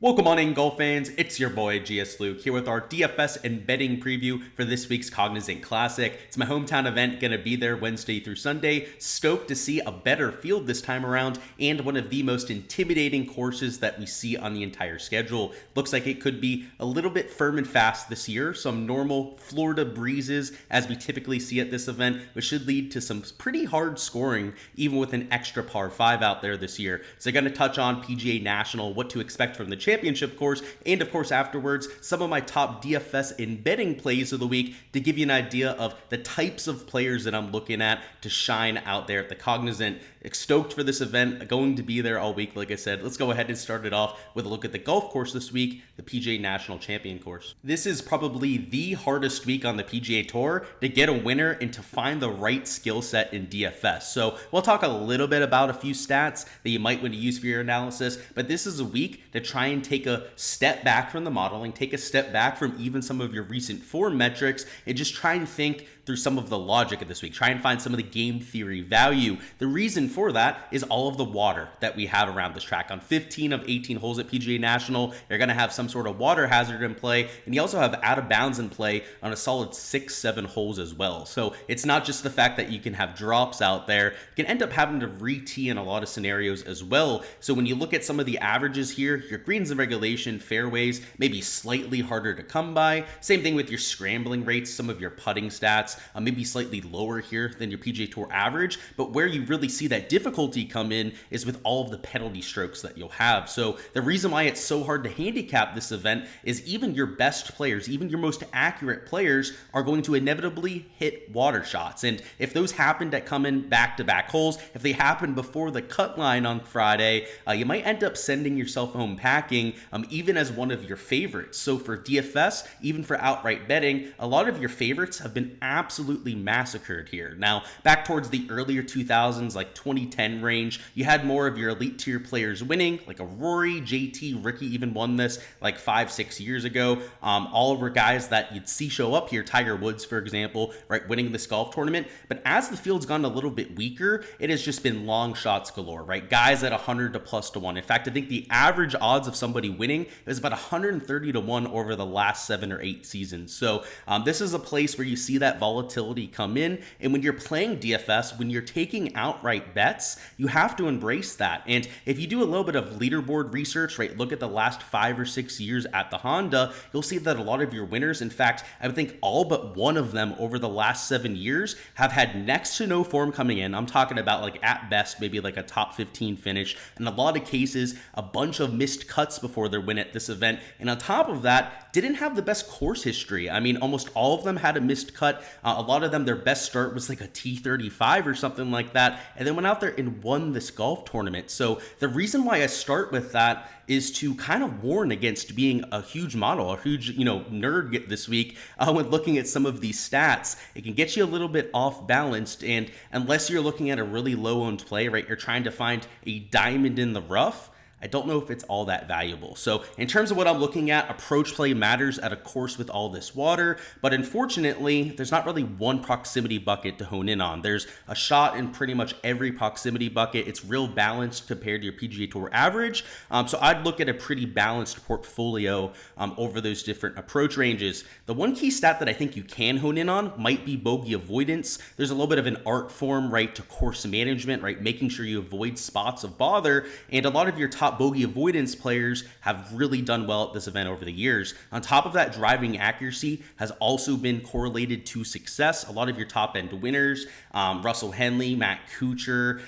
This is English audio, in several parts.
Welcome on in, golf fans. It's your boy Gsluke here with our DFS and betting preview for this week's Cognizant Classic. It's my hometown event, gonna be there Wednesday through Sunday. Stoked to see a better field this time around and one of the most intimidating courses that we see on the entire schedule. Looks like it could be a little bit firm and fast this year. Some normal Florida breezes as we typically see at this event, which should lead to some pretty hard scoring even with an extra par 5 out there this year. So gonna touch on PGA National, what to expect from the championship course, and of course afterwards some of my top DFS and betting plays of the week to give you an idea of the types of players that I'm looking at to shine out there at the Cognizant. Stoked for this event, going to be there all week. Like I said, let's go ahead and start it off with a look at the golf course this week, the PGA National Champion course. This is probably the hardest week on the PGA Tour to get a winner and to find the right skill set in DFS. So we'll talk a little bit about a few stats that you might want to use for your analysis, but this is a week to try and take a step back from the modeling, take a step back from even some of your recent form metrics, and just try and think through some of the logic of this week. Try and find some of the game theory value. The reason for that is all of the water that we have around this track. On 15 of 18 holes at PGA National, you're going to have some sort of water hazard in play, and you also have out of bounds in play on a solid 6-7 holes as well. So it's not just the fact that you can have drops out there. You can end up having to re-tee in a lot of scenarios as well. So when you look at some of the averages here, your greens in regulation, fairways, maybe slightly harder to come by. Same thing with your scrambling rates, some of your putting stats, maybe slightly lower here than your PGA Tour average, but where you really see that difficulty come in is with all of the penalty strokes that you'll have. So the reason why it's so hard to handicap this event is even your best players, even your most accurate players are going to inevitably hit water shots. And if those happen to come in back-to-back holes, if they happen before the cut line on Friday, you might end up sending yourself home packing, even as one of your favorites. So for DFS, even for outright betting, a lot of your favorites have been absolutely massacred here. Now, back towards the earlier 2000s, like 2010 range, you had more of your elite tier players winning, like a Rory, JT, Ricky even won this like 5-6 years ago. All were guys that you'd see show up here, Tiger Woods, for example, right, winning this golf tournament. But as the field's gone a little bit weaker, it has just been long shots galore, right? Guys at 100 to plus to 1. In fact, I think the average odds of somebody winning is about 130 to 1 over the last 7 or 8 seasons. So this is a place where you see that volatility come in. And when you're playing DFS, when you're taking outright bets, you have to embrace that. And if you do a little bit of leaderboard research, right, look at the last 5 or 6 years at the Honda, you'll see that a lot of your winners, in fact, I would think all but one of them over the last 7 years have had next to no form coming in. I'm talking about like at best, maybe like a top 15 finish. In a lot of cases, a bunch of missed cuts before their win at this event. And on top of that, didn't have the best course history. I mean, almost all of them had a missed cut. A lot of them, their best start was like a T35 or something like that, and then went out there and won this golf tournament. So the reason why I start with that is to kind of warn against being a huge model, a huge, nerd this week when looking at some of these stats. It can get you a little bit off balanced, and unless you're looking at a really low owned play, right, you're trying to find a diamond in the rough, I don't know if it's all that valuable. So in terms of what I'm looking at, approach play matters at a course with all this water, but unfortunately, there's not really one proximity bucket to hone in on. There's a shot in pretty much every proximity bucket. It's real balanced compared to your PGA Tour average. So I'd look at a pretty balanced portfolio over those different approach ranges. The one key stat that I think you can hone in on might be bogey avoidance. There's a little bit of an art form, right, to course management, right, making sure you avoid spots of bother, and a lot of your top bogey avoidance players have really done well at this event over the years. On top of that, driving accuracy has also been correlated to success. A lot of your top end winners, Russell Henley, Matt Kuchar,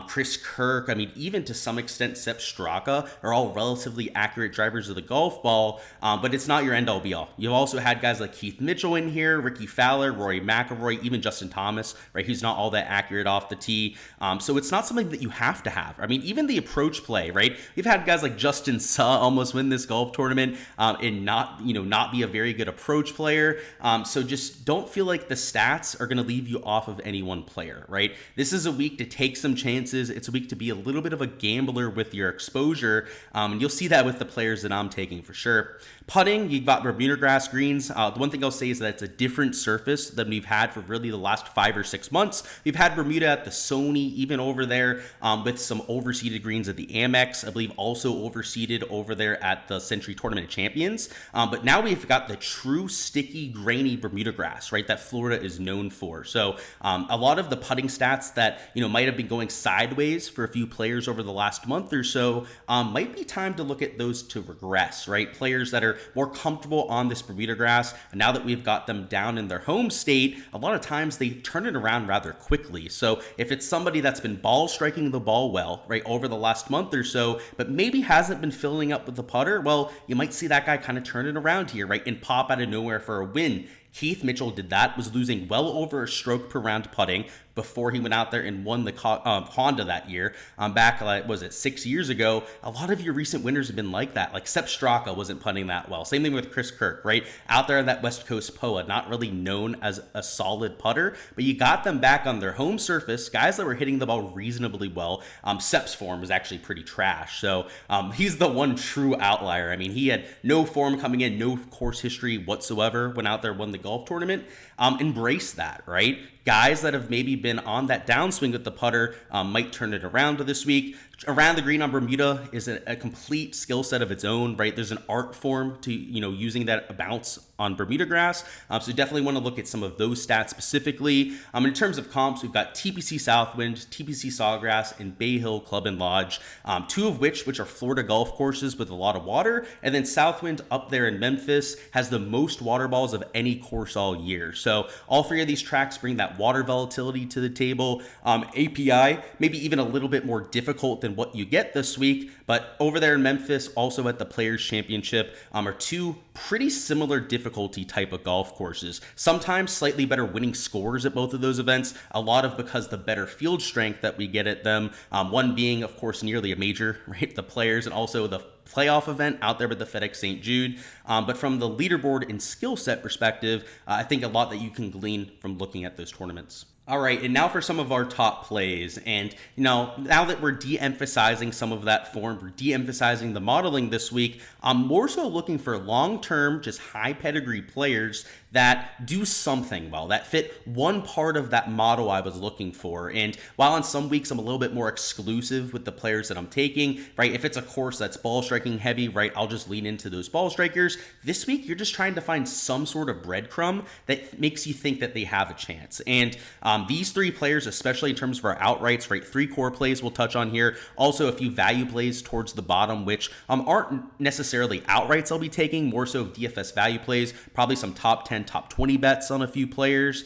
Chris Kirk, I mean, even to some extent Sepp Straka are all relatively accurate drivers of the golf ball, but it's not your end all be all. You've also had guys like Keith Mitchell in here, Ricky Fowler, Rory McIlroy, even Justin Thomas, right, who's not all that accurate off the tee. So it's not something that you have to have. I mean, even the approach play, right? We've had guys like Justin Suh almost win this golf tournament and not be a very good approach player. So just don't feel like the stats are going to leave you off of any one player, right? This is a week to take some chances. It's a week to be a little bit of a gambler with your exposure. And you'll see that with the players that I'm taking for sure. Putting, you've got Bermuda grass greens. The one thing I'll say is that it's a different surface than we've had for really the last 5 or 6 months. We've had Bermuda at the Sony, even over there with some overseeded greens at the Amex. I believe believe also overseeded over there at the Century Tournament of Champions. But now we've got the true sticky, grainy Bermuda grass, right, that Florida is known for. So a lot of the putting stats that, might have been going sideways for a few players over the last month or so, might be time to look at those to regress, right? Players that are more comfortable on this Bermuda grass, and now that we've got them down in their home state, a lot of times they turn it around rather quickly. So if it's somebody that's been ball striking the ball well, right, over the last month or so, but maybe hasn't been filling up with the putter, well, you might see that guy kind of turn it around here, right, and pop out of nowhere for a win. Keith Mitchell did that, was losing well over a stroke per round putting before he went out there and won the Honda that year. Back, was it 6 years ago? A lot of your recent winners have been like that. Like Sepp Straka wasn't putting that well. Same thing with Chris Kirk, right? Out there on that West Coast POA, not really known as a solid putter, but you got them back on their home surface, guys that were hitting the ball reasonably well. Sepp's form was actually pretty trash. So he's the one true outlier. I mean, he had no form coming in, no course history whatsoever, went out there, won the golf tournament. Embrace that, right? Guys that have maybe been on that downswing with the putter might turn it around this week. Around the green on Bermuda is a complete skill set of its own, right? There's an art form to, using that bounce on Bermuda grass. So you definitely want to look at some of those stats specifically. In terms of comps, we've got TPC Southwind, TPC Sawgrass, and Bay Hill Club and Lodge, two of which are Florida golf courses with a lot of water. And then Southwind up there in Memphis has the most water balls of any course all year. So all three of these tracks bring that water volatility to the table. API, maybe even a little bit more difficult than what you get this week, but over there in Memphis, also at the Players Championship, are two pretty similar difficulty type of golf courses. Sometimes slightly better winning scores at both of those events, a lot of because the better field strength that we get at them, one being, of course, nearly a major, right? The Players, and also the playoff event out there with the FedEx St. Jude. But from the leaderboard and skill set perspective, I think a lot that you can glean from looking at those tournaments. All right, and now for some of our top plays. And, now that we're de-emphasizing some of that form, we're de-emphasizing the modeling this week, I'm more so looking for long-term, just high pedigree players that do something well, that fit one part of that model I was looking for. And while on some weeks I'm a little bit more exclusive with the players that I'm taking, right? If it's a course that's ball striking heavy, right, I'll just lean into those ball strikers. This week, you're just trying to find some sort of breadcrumb that makes you think that they have a chance. And these three players, especially in terms of our outrights, right, three core plays we'll touch on here. Also a few value plays towards the bottom, which aren't necessarily outrights I'll be taking, more so DFS value plays, probably some top 10, top 20 bets on a few players.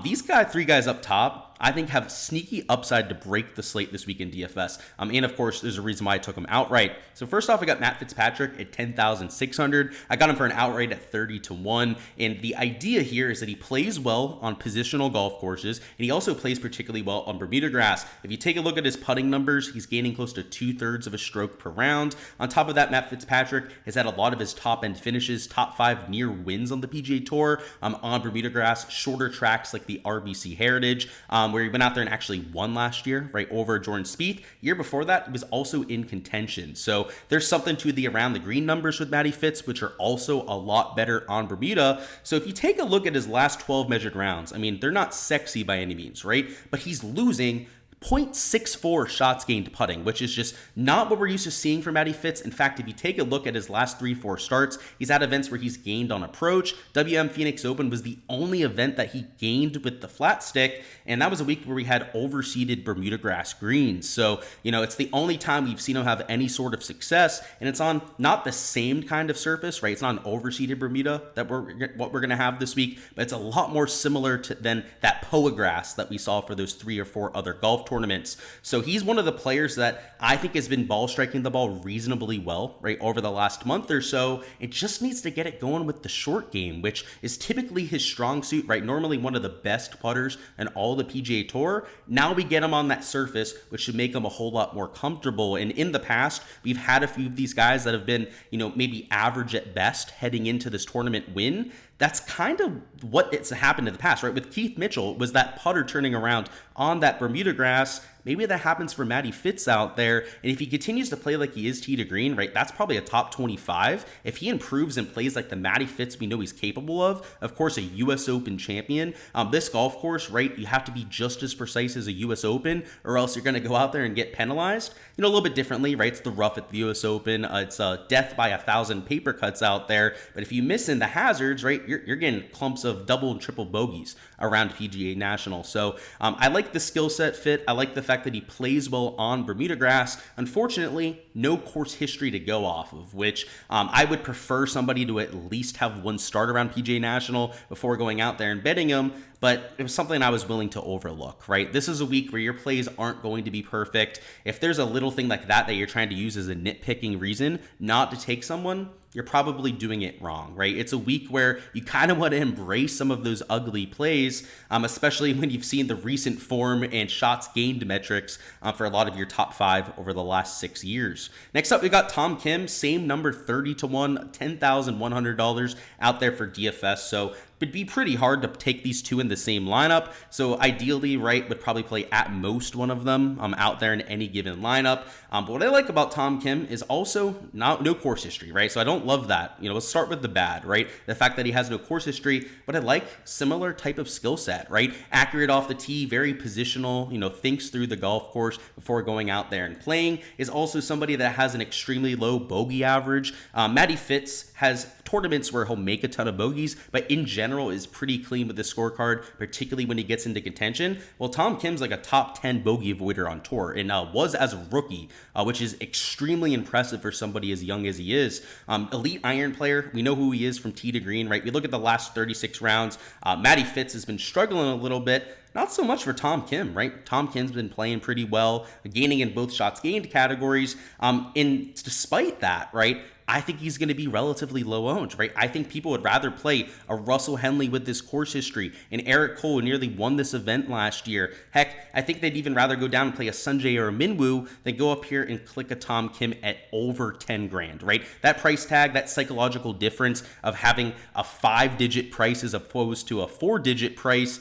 These three guys up top, I think have sneaky upside to break the slate this week in DFS. And of course, there's a reason why I took him outright. So first off, I got Matt Fitzpatrick at 10,600. I got him for an outright at 30-1. And the idea here is that he plays well on positional golf courses, and he also plays particularly well on Bermuda grass. If you take a look at his putting numbers, he's gaining close to 2/3 of a stroke per round. On top of that, Matt Fitzpatrick has had a lot of his top end finishes, top 5 near wins on the PGA Tour on Bermuda grass, shorter tracks like the RBC Heritage, where he went out there and actually won last year, right, over Jordan Spieth. Year before that, he was also in contention. So there's something to the around the green numbers with Matty Fitz, which are also a lot better on Bermuda. So if you take a look at his last 12 measured rounds, I mean, they're not sexy by any means, right? But he's losing 0.64 shots gained putting, which is just not what we're used to seeing from Matty Fitz. In fact, if you take a look at his last 3-4 starts, he's had events where he's gained on approach. WM Phoenix Open was the only event that he gained with the flat stick, and that was a week where we had overseeded Bermuda grass greens. So, it's the only time we've seen him have any sort of success, and it's on not the same kind of surface, right? It's not an overseeded Bermuda that what we're going to have this week, but it's a lot more similar than that POA grass that we saw for those 3 or 4 other golf tournaments. So he's one of the players that I think has been ball striking the ball reasonably well, right, over the last month or so. It just needs to get it going with the short game, which is typically his strong suit, right? Normally one of the best putters in all the PGA Tour. Now we get him on that surface, which should make him a whole lot more comfortable. And in the past, we've had a few of these guys that have been, maybe average at best heading into this tournament win. That's kind of what it's happened in the past, right? With Keith Mitchell, it was that putter turning around on that Bermuda grass. maybe that happens for Matty Fitz out there. And if he continues to play like he is tee to green, right, that's probably a top 25. If he improves and plays like the Matty Fitz we know he's capable of course, a U.S. Open champion, this golf course, right, you have to be just as precise as a U.S. Open, or else you're going to go out there and get penalized. A little bit differently, right? It's the rough at the U.S. Open. It's death by 1,000 paper cuts out there. But if you miss in the hazards, right, you're getting clumps of double and triple bogeys around PGA National. So I like the skill set fit. I like the fact that he plays well on Bermuda grass. Unfortunately, no course history to go off of, which I would prefer somebody to at least have one start around PGA National before going out there and betting him. But it was something I was willing to overlook, right? This is a week where your plays aren't going to be perfect. If there's a little thing like that you're trying to use as a nitpicking reason not to take someone, you're probably doing it wrong, right? It's a week where you kind of want to embrace some of those ugly plays, especially when you've seen the recent form and shots gained metrics for a lot of your top 5 over the last 6 years. Next up, we got Tom Kim, same number, 30-1, $10,100 out there for DFS. So it'd be pretty hard to take these two in the same lineup. So ideally, right, would probably play at most one of them out there in any given lineup. But what I like about Tom Kim is also no course history, right? So I don't love that. Let's start with the bad, right? The fact that he has no course history, but I like similar type of skill set, right? Accurate off the tee, very positional, thinks through the golf course before going out there and playing, is also somebody that has an extremely low bogey average. Matty Fitz has tournaments where he'll make a ton of bogeys, but in general is pretty clean with the scorecard, particularly when he gets into contention. Well, Tom Kim's like a top 10 bogey avoider on tour, and was as a rookie, which is extremely impressive for somebody as young as he is. Elite iron player, we know who he is from tee to green, right? We look at the last 36 rounds. Matty Fitz has been struggling a little bit. Not so much for Tom Kim, right? Tom Kim's been playing pretty well, gaining in both shots gained categories. And despite that, right, I think he's going to be relatively low owned, right? I think people would rather play a Russell Henley with this course history, and Eric Cole, who nearly won this event last year. Heck, I think they'd even rather go down and play a Sunjay or a Minwoo than go up here and click a Tom Kim at over 10 grand, right? That price tag, that psychological difference of having a 5-digit price as opposed to a 4-digit price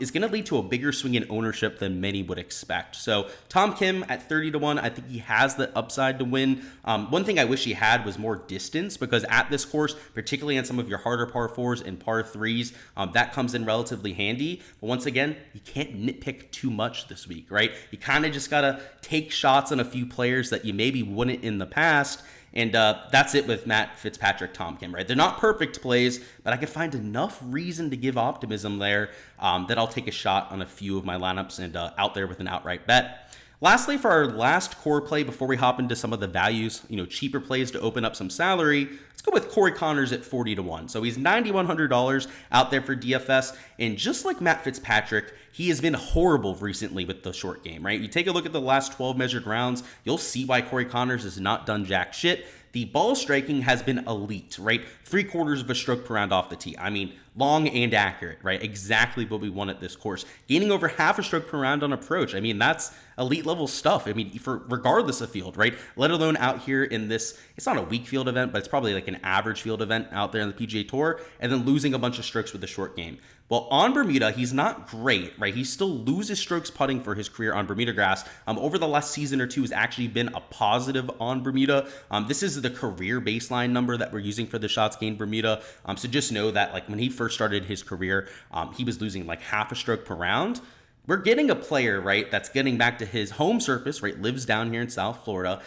is going to lead to a bigger swing in ownership than many would expect. So Tom Kim at 30-1, I think he has the upside to win. One thing I wish he had was more distance, because at this course, particularly on some of your harder par 4s and par 3s, that comes in relatively handy. But once again, you can't nitpick too much this week, right? You kind of just got to take shots on a few players that you maybe wouldn't in the past. And that's it with Matt Fitzpatrick, Tom Kim, right? They're not perfect plays, but I could find enough reason to give optimism there that I'll take a shot on a few of my lineups and out there with an outright bet. Lastly, for our last core play before we hop into some of the values, cheaper plays to open up some salary, let's go with Corey Connors at 40-1. So he's $9,100 out there for DFS. And just like Matt Fitzpatrick, he has been horrible recently with the short game, right? You take a look at the last 12 measured rounds, you'll see why Corey Connors has not done jack shit. The ball striking has been elite, right? 3/4 of a stroke per round off the tee. I mean, long and accurate, right? Exactly what we want at this course. Gaining over half a stroke per round on approach. I mean, that's elite level stuff. I mean, for regardless of field, right? Let alone out here in this, it's not a weak field event, but it's probably like an average field event out there in the PGA Tour, and then losing a bunch of strokes with the short game. Well, on Bermuda, he's not great, right? He still loses strokes putting for his career on Bermuda grass. Over the last season or two, has actually been a positive on Bermuda. This is the career baseline number that we're using for the shots gained Bermuda. So just know that, like, when he first started his career, he was losing like half a stroke per round. We're getting a player, right, that's getting back to his home surface, right, lives down here in South Florida,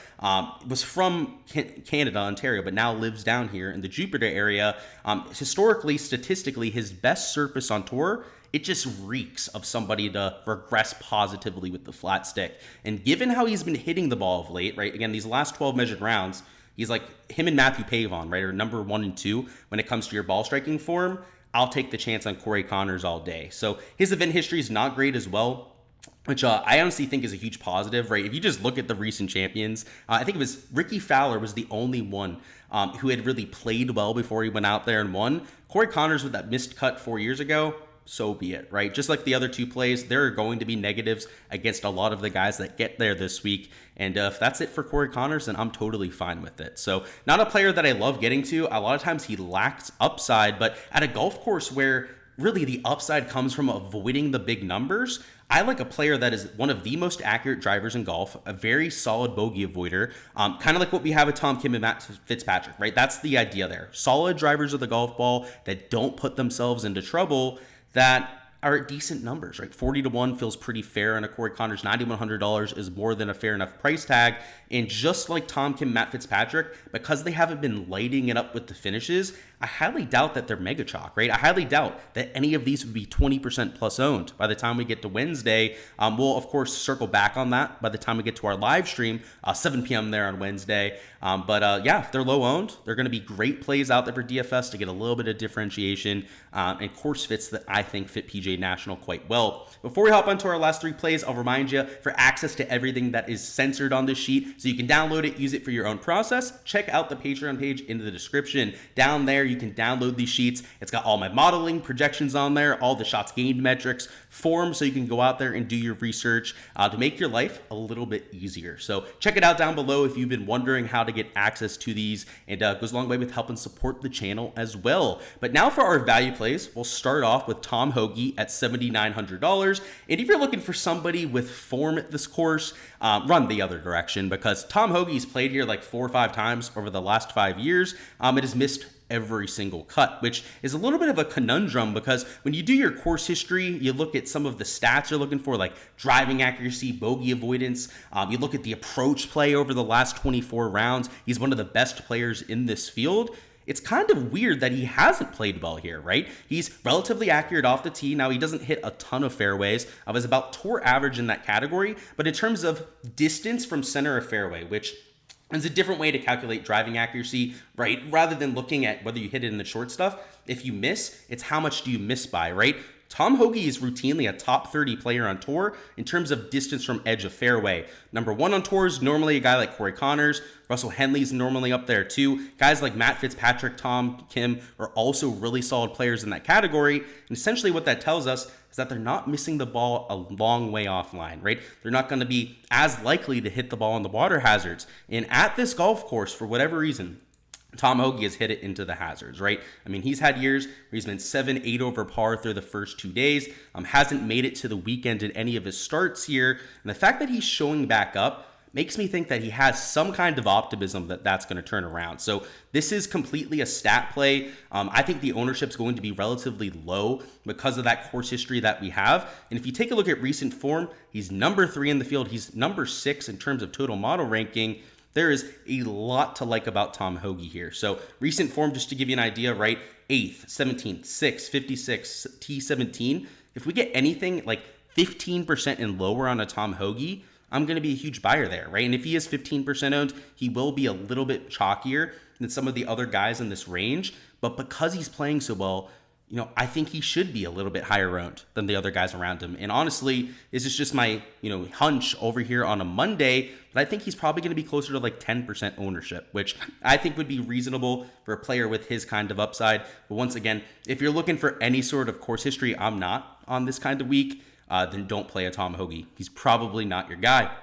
was from Canada, Ontario, but now lives down here in the Jupiter area. Historically, statistically, his best surface on tour, it just reeks of somebody to regress positively with the flat stick. And given how he's been hitting the ball of late, right, again, these last 12 measured rounds, he's like him and Matthew Pavon, right, are number 1 and 2 when it comes to your ball striking form. I'll take the chance on Corey Connors all day. So his event history is not great as well, which I honestly think is a huge positive, right? If you just look at the recent champions, I think it was Ricky Fowler was the only one who had really played well before he went out there and won. Corey Connors with that missed cut 4 years ago, so be it, right? Just like the other two plays, there are going to be negatives against a lot of the guys that get there this week. And if that's it for Corey Connors, then I'm totally fine with it. So not a player that I love getting to. A lot of times he lacks upside, but at a golf course where really the upside comes from avoiding the big numbers, I like a player that is one of the most accurate drivers in golf, a very solid bogey avoider, kind of like what we have with Tom Kim and Matt Fitzpatrick, right? That's the idea there. Solid drivers of the golf ball that don't put themselves into trouble, that are at decent numbers, right? 40-1 feels pretty fair, and a Corey Connors $9,100 is more than a fair enough price tag. And just like Tom Kim, Matt Fitzpatrick, because they haven't been lighting it up with the finishes, I highly doubt that they're mega chalk, right? I highly doubt that any of these would be 20% plus owned by the time we get to Wednesday. We'll, of course, circle back on that by the time we get to our live stream, 7 p.m. there on Wednesday. Yeah, if they're low owned, they're going to be great plays out there for DFS to get a little bit of differentiation and course fits that I think fit PGA National quite well. Before we hop onto our last 3 plays, I'll remind you for access to everything that is censored on this sheet, so you can download it, use it for your own process. Check out the Patreon page in the description. Down there, you can download these sheets. It's got all my modeling projections on there, all the shots gained metrics, forms, so you can go out there and do your research to make your life a little bit easier. So check it out down below if you've been wondering how to get access to these, and goes a long way with helping support the channel as well. But now for our value plays, we'll start off with Tom Hoge at $7,900. And if you're looking for somebody with form at this course, run the other direction, because Tom Hoge's played here like 4 or 5 times over the last 5 years. It has missed every single cut, which is a little bit of a conundrum, because when you do your course history, you look at some of the stats you're looking for, like driving accuracy, bogey avoidance. You look at the approach play over the last 24 rounds. He's one of the best players in this field. It's kind of weird that he hasn't played well here, right? He's relatively accurate off the tee. Now, he doesn't hit a ton of fairways. I was about tour average in that category, but in terms of distance from center of fairway, which is a different way to calculate driving accuracy, right? Rather than looking at whether you hit it in the short stuff, if you miss, it's how much do you miss by, right? Tom Hoge is routinely a top 30 player on tour in terms of distance from edge of fairway. Number 1 on tour is normally a guy like Corey Connors. Russell Henley's normally up there too. Guys like Matt Fitzpatrick, Tom Kim are also really solid players in that category. And essentially what that tells us is that they're not missing the ball a long way offline, right? They're not going to be as likely to hit the ball on the water hazards. And at this golf course, for whatever reason, Tom Hoge has hit it into the hazards, right? I mean, he's had years where he's been 7-8 over par through the first 2 days, hasn't made it to the weekend in any of his starts here. And the fact that he's showing back up makes me think that he has some kind of optimism that that's going to turn around. So this is completely a stat play. I think the ownership's going to be relatively low because of that course history that we have. And if you take a look at recent form, he's number 3 in the field. He's number 6 in terms of total model ranking. There is a lot to like about Tom Hoge here. So recent form, just to give you an idea, right? 8th, 17th, 6th, 56, T17. If we get anything like 15% and lower on a Tom Hoge, I'm going to be a huge buyer there, right? And if he is 15% owned, he will be a little bit chalkier than some of the other guys in this range. But because he's playing so well, I think he should be a little bit higher owned than the other guys around him. And honestly, this is just my, hunch over here on a Monday, but I think he's probably going to be closer to like 10% ownership, which I think would be reasonable for a player with his kind of upside. But once again, if you're looking for any sort of course history, I'm not on this kind of week, then don't play a Tom Hoge. He's probably not your guy.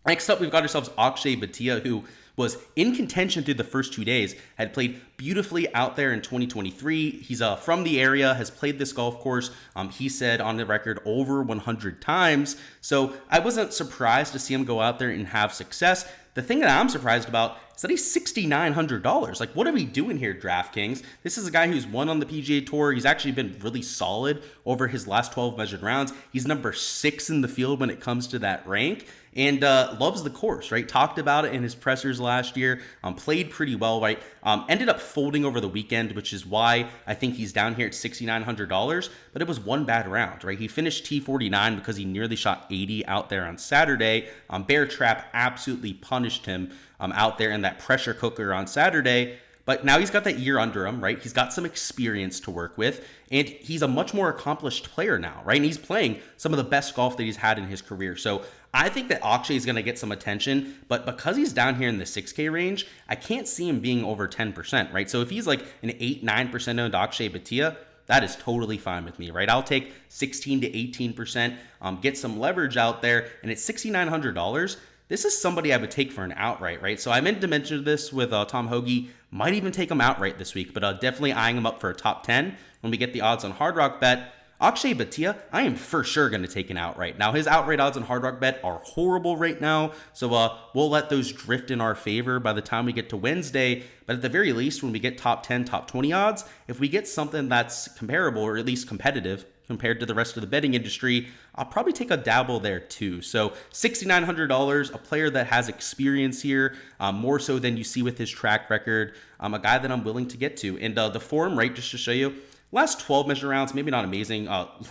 Next up, we've got ourselves Akshay Bhatia, who was in contention through the first 2 days, had played beautifully out there in 2023. He's from the area, has played this golf course, he said on the record, over 100 times. So I wasn't surprised to see him go out there and have success. The thing that I'm surprised about is that he's $6,900. Like, what are we doing here, DraftKings? This is a guy who's won on the PGA Tour. He's actually been really solid over his last 12 measured rounds. He's number 6 in the field when it comes to that rank, and loves the course, right? Talked about it in his pressers last year, played pretty well, right? Ended up folding over the weekend, which is why I think he's down here at $6,900, but it was one bad round, right? He finished T49 because he nearly shot 80 out there on Saturday. Bear Trap absolutely punished him out there in that pressure cooker on Saturday. But now he's got that year under him, right? He's got some experience to work with, and he's a much more accomplished player now, right? And he's playing some of the best golf that he's had in his career. So I think that Akshay is going to get some attention, but because he's down here in the 6K range, I can't see him being over 10%, right? So if he's like an 8-9% owned Akshay Bhatia, that is totally fine with me, right? I'll take 16 to 18%, get some leverage out there, and at $6,900, this is somebody I would take for an outright, right? So I meant to mention this with Tom Hoge. Might even take him outright this week, but definitely eyeing him up for a top 10 when we get the odds on Hard Rock Bet. Akshay Bhatia, I am for sure going to take an outright. Now, his outright odds on Hard Rock Bet are horrible right now, so we'll let those drift in our favor by the time we get to Wednesday. But at the very least, when we get top 10, top 20 odds, if we get something that's comparable or at least competitive compared to the rest of the betting industry, I'll probably take a dabble there too. So $6,900, a player that has experience here, more so than you see with his track record, a guy that I'm willing to get to. And the form, right, just to show you, last 12 measure rounds, maybe not amazing.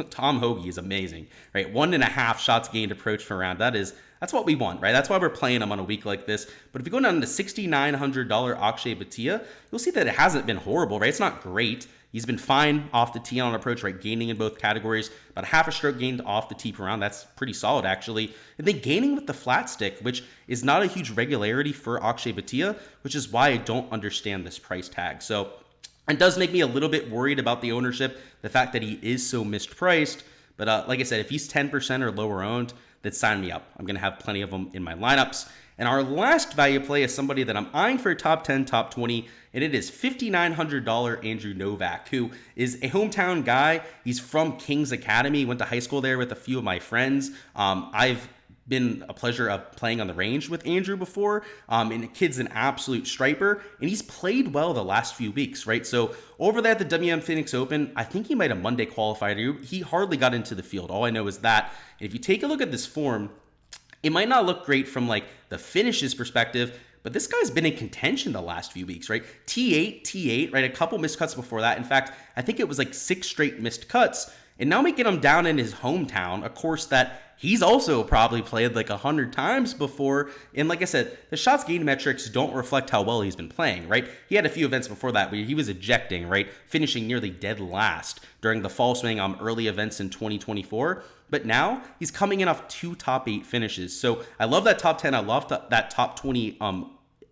Tom Hoge is amazing, right? 1.5 shots gained approach per round. That's what we want, right? That's why we're playing him on a week like this. But if you go down to $6,900 Akshay Bhatia, you'll see that it hasn't been horrible, right? It's not great. He's been fine off the tee on approach, right? Gaining in both categories, about half a stroke gained off the tee per round. That's pretty solid, actually. And then gaining with the flat stick, which is not a huge regularity for Akshay Bhatia, which is why I don't understand this price tag. So it does make me a little bit worried about the ownership, the fact that he is so mispriced. But like I said, if he's 10% or lower owned, then sign me up. I'm going to have plenty of them in my lineups. And our last value play is somebody that I'm eyeing for a top 10, top 20, and it is $5,900 Andrew Novak, who is a hometown guy. He's from Kings Academy, went to high school there with a few of my friends. I've been a pleasure of playing on the range with Andrew before, and the kid's an absolute striper, and he's played well the last few weeks, right? So over there at the WM Phoenix Open, I think he might have Monday qualified. He hardly got into the field. All I know is that. And if you take a look at this form, it might not look great from like the finishes perspective, but this guy's been in contention the last few weeks, right? T8, right? A couple missed cuts before that. In fact, I think it was like 6 straight missed cuts. And now making him down in his hometown, a course that he's also probably played like 100 times before. And like I said, the shots gained metrics don't reflect how well he's been playing, right? He had a few events before that where he was ejecting, right? Finishing nearly dead last during the fall swing early events in 2024. But now he's coming in off 2 top 8 finishes. So I love that top 10. I love that top 20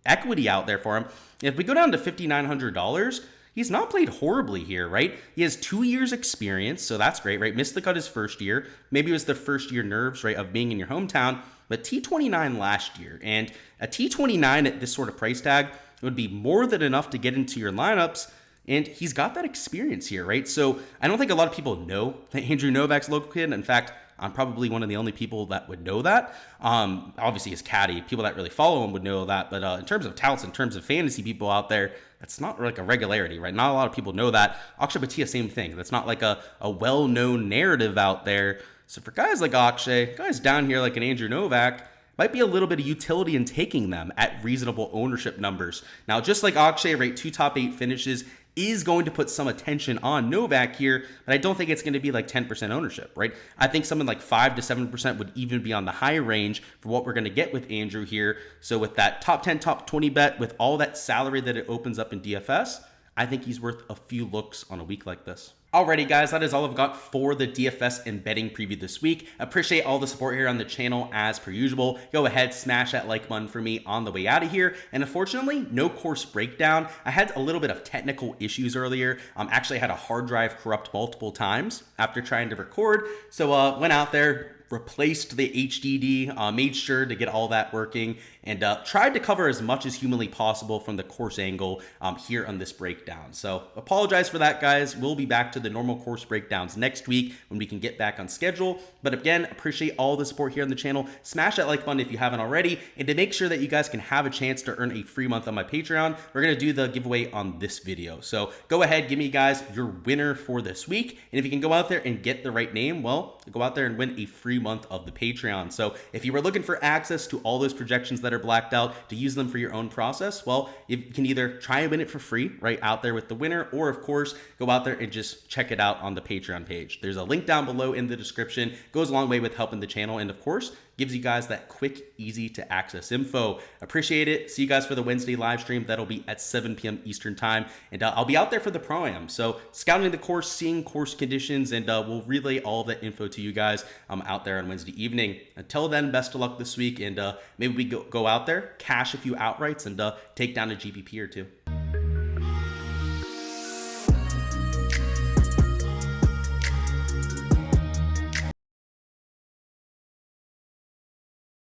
equity out there for him. If we go down to $5,900, he's not played horribly here, right? He has 2 years experience, so that's great, right? Missed the cut his first year. Maybe it was the first year nerves, right, of being in your hometown, but T29 last year. And a T29 at this sort of price tag would be more than enough to get into your lineups. And he's got that experience here, right? So I don't think a lot of people know that Andrew Novak's a local kid. In fact, I'm probably one of the only people that would know that. Obviously, his caddy, people that really follow him would know that. But in terms of touts, in terms of fantasy people out there, that's not like a regularity, right? Not a lot of people know that. Akshay Bhatia, same thing. That's not like a well-known narrative out there. So for guys like Akshay, guys down here like an Andrew Novak, might be a little bit of utility in taking them at reasonable ownership numbers. Now, just like Akshay, right, 2 top 8 finishes is going to put some attention on Novak here, but I don't think it's going to be like 10% ownership, right? I think something like 5 to 7% would even be on the high range for what we're going to get with Andrew here. So with that top 10, top 20 bet, with all that salary that it opens up in DFS, I think he's worth a few looks on a week like this. Alrighty guys, that is all I've got for the DFS and betting preview this week. Appreciate all the support here on the channel as per usual. Go ahead, smash that like button for me on the way out of here. And unfortunately, no course breakdown. I had a little bit of technical issues earlier. Actually had a hard drive corrupt multiple times after trying to record. So went out there, replaced the HDD, made sure to get all that working, and tried to cover as much as humanly possible from the course angle here on this breakdown. So apologize for that, guys. We'll be back to the normal course breakdowns next week when we can get back on schedule. But again, appreciate all the support here on the channel. Smash that like button if you haven't already. And to make sure that you guys can have a chance to earn a free month on my Patreon, we're going to do the giveaway on this video. So go ahead, give me guys your winner for this week. And if you can go out there and get the right name, well, go out there and win a free month of the Patreon. So if you were looking for access to all those projections that are blacked out to use them for your own process, well, you can either try and win it for free right out there with the winner, or of course go out there and just check it out on the Patreon page. There's a link down below in the description. Goes a long way with helping the channel, and of course gives you guys that quick, easy to access info. Appreciate it. See you guys for the Wednesday live stream. That'll be at 7 p.m. Eastern time, and I'll be out there for the Pro-Am. So scouting the course, seeing course conditions, and we'll relay all of that info to you guys out there on Wednesday evening. Until then, best of luck this week, and maybe we go out there, cash a few outrights, and take down a GPP or two.